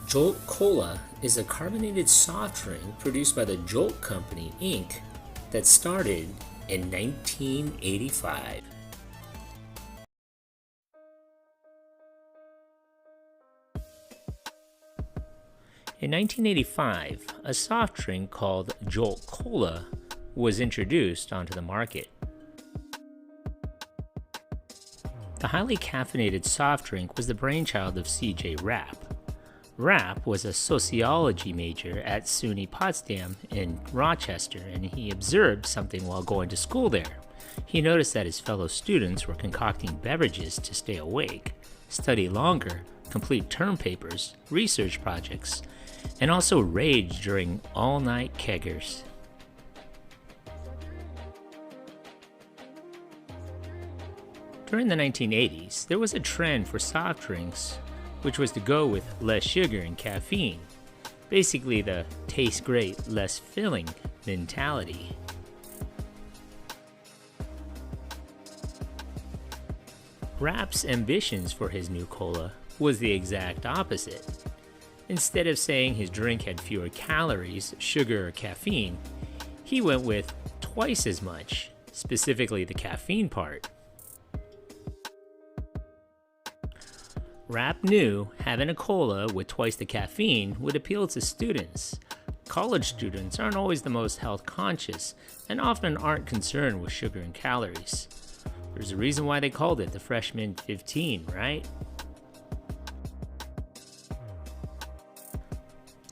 Jolt Cola is a carbonated soft drink produced by the Jolt Company, Inc. that started in 1985. In 1985, a soft drink called Jolt Cola was introduced onto the market. The highly caffeinated soft drink was the brainchild of C.J. Rapp. Rapp was a sociology major at SUNY Potsdam in Rochester, and he observed something while going to school there. He noticed that his fellow students were concocting beverages to stay awake, study longer, complete term papers, research projects, and also rage during all-night keggers. During the 1980s, there was a trend for soft drinks which was to go with less sugar and caffeine. Basically the taste great, less filling mentality. Rapp's ambitions for his new cola was the exact opposite. Instead of saying his drink had fewer calories, sugar, or caffeine, he went with twice as much, specifically the caffeine part. Rapp knew having a cola with twice the caffeine would appeal to students. College students aren't always the most health conscious and often aren't concerned with sugar and calories. There's a reason why they called it the Freshman 15, right?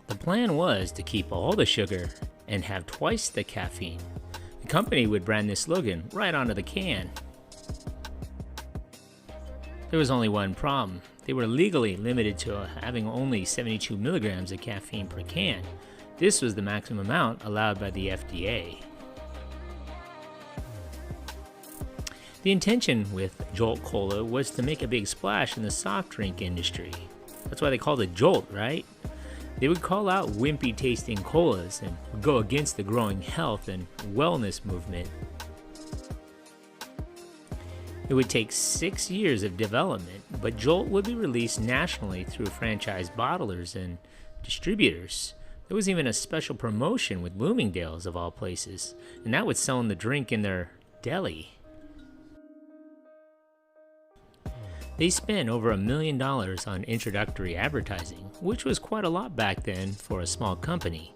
The plan was to keep all the sugar and have twice the caffeine. The company would brand this slogan right onto the can. There was only one problem. They were legally limited to having only 72 milligrams of caffeine per can. This was the maximum amount allowed by the FDA. The intention with Jolt Cola was to make a big splash in the soft drink industry. That's why they called it Jolt, right? They would call out wimpy tasting colas and would go against the growing health and wellness movement. It would take 6 years of development, but Jolt would be released nationally through franchise bottlers and distributors. There was even a special promotion with Bloomingdale's of all places, and that would sell the drink in their deli. They spent over $1 million on introductory advertising, which was quite a lot back then for a small company.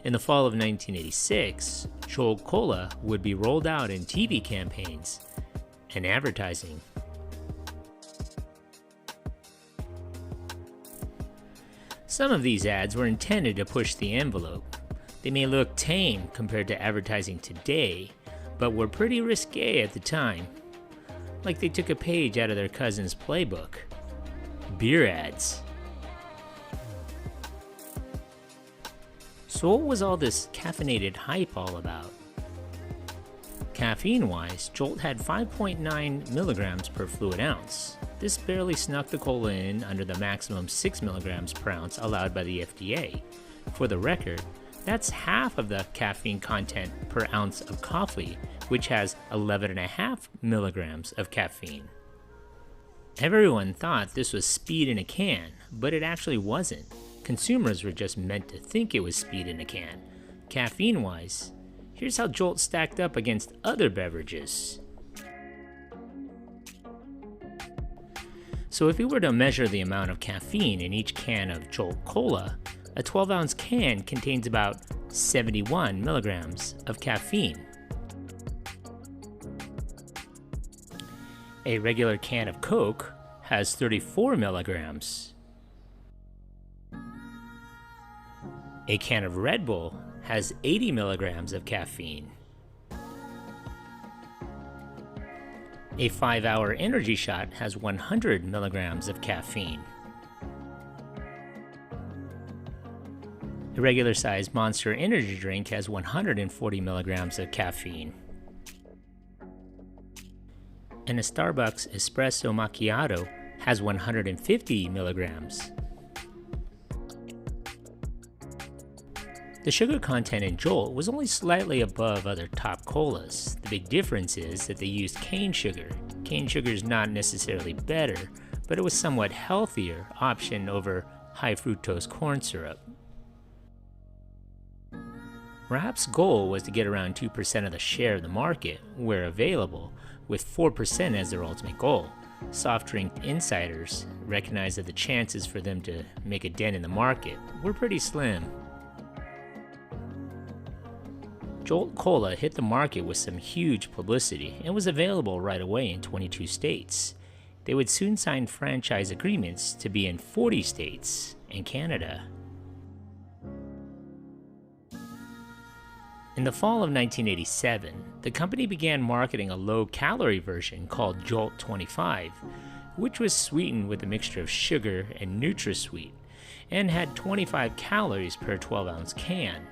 In the fall of 1986, Jolt Cola would be rolled out in TV campaigns and advertising. Some of these ads were intended to push the envelope. They may look tame compared to advertising today, but were pretty risque at the time. Like they took a page out of their cousin's playbook. Beer ads. So what was all this caffeinated hype all about? Caffeine-wise, Jolt had 5.9 milligrams per fluid ounce. This barely snuck the cola in under the maximum 6 milligrams per ounce allowed by the FDA. For the record, that's half of the caffeine content per ounce of coffee, which has 11.5 milligrams of caffeine. Everyone thought this was speed in a can, but it actually wasn't. Consumers were just meant to think it was speed in a can. Caffeine-wise, here's how Jolt stacked up against other beverages. So if we were to measure the amount of caffeine in each can of Jolt Cola, a 12-ounce can contains about 71 milligrams of caffeine. A regular can of Coke has 34 milligrams. A can of Red Bull has 80 milligrams of caffeine. A 5-hour energy shot has 100 milligrams of caffeine. A regular-sized Monster energy drink has 140 milligrams of caffeine. And a Starbucks Espresso Macchiato has 150 milligrams. The sugar content in Jolt was only slightly above other top colas. The big difference is that they used cane sugar. Cane sugar is not necessarily better, but it was somewhat healthier option over high fructose corn syrup. Rapp's goal was to get around 2% of the share of the market where available, with 4% as their ultimate goal. Soft drink insiders recognized that the chances for them to make a dent in the market were pretty slim. Jolt Cola hit the market with some huge publicity and was available right away in 22 states. They would soon sign franchise agreements to be in 40 states and Canada. In the fall of 1987, the company began marketing a low-calorie version called Jolt 25, which was sweetened with a mixture of sugar and NutraSweet, and had 25 calories per 12-ounce can.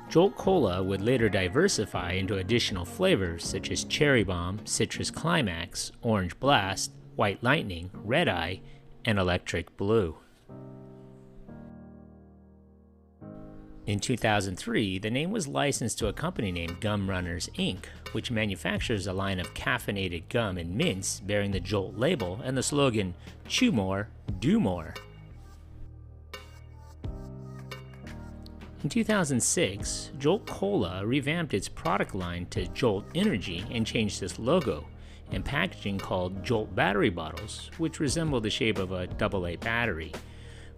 Jolt Cola would later diversify into additional flavors such as Cherry Bomb, Citrus Climax, Orange Blast, White Lightning, Red Eye, and Electric Blue. In 2003, the name was licensed to a company named Gum Runners Inc., which manufactures a line of caffeinated gum and mints bearing the Jolt label and the slogan, "Chew more, do more." In 2006, Jolt Cola revamped its product line to Jolt Energy and changed its logo and packaging called Jolt battery bottles, which resembled the shape of a AA battery,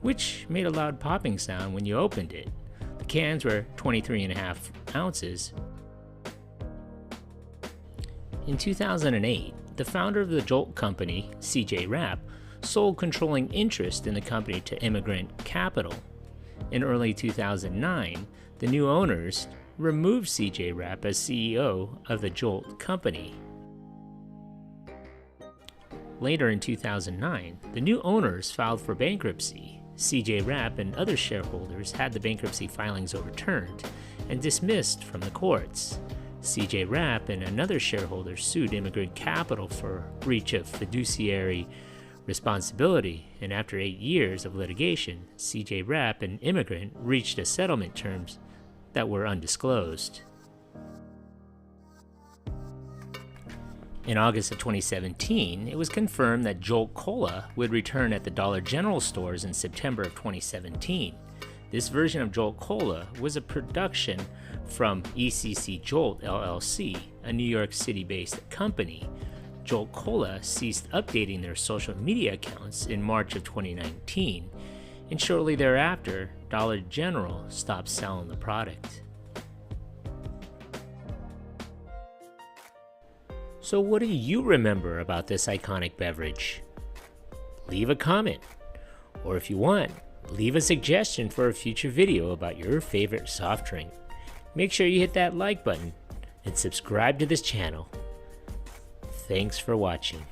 which made a loud popping sound when you opened it. The cans were 23.5 ounces. In 2008, the founder of the Jolt Company, CJ Rapp, sold controlling interest in the company to Immigrant Capital. In early 2009, the new owners removed CJ Rapp as CEO of the Jolt Company. Later in 2009, the new owners filed for bankruptcy. CJ Rapp and other shareholders had the bankruptcy filings overturned and dismissed from the courts. CJ Rapp and another shareholder sued Immigrant Capital for breach of fiduciary responsibility, and after 8 years of litigation, CJ Rapp and Immigrant reached a settlement terms that were undisclosed. In August of 2017, it was confirmed that Jolt Cola would return at the Dollar General stores in September of 2017. This version of Jolt Cola was a production from ECC Jolt LLC, a New York City-based company. Jolt Cola ceased updating their social media accounts in March of 2019, and shortly thereafter, Dollar General stopped selling the product. So what do you remember about this iconic beverage? Leave a comment, or if you want, leave a suggestion for a future video about your favorite soft drink. Make sure you hit that like button and subscribe to this channel. Thanks for watching.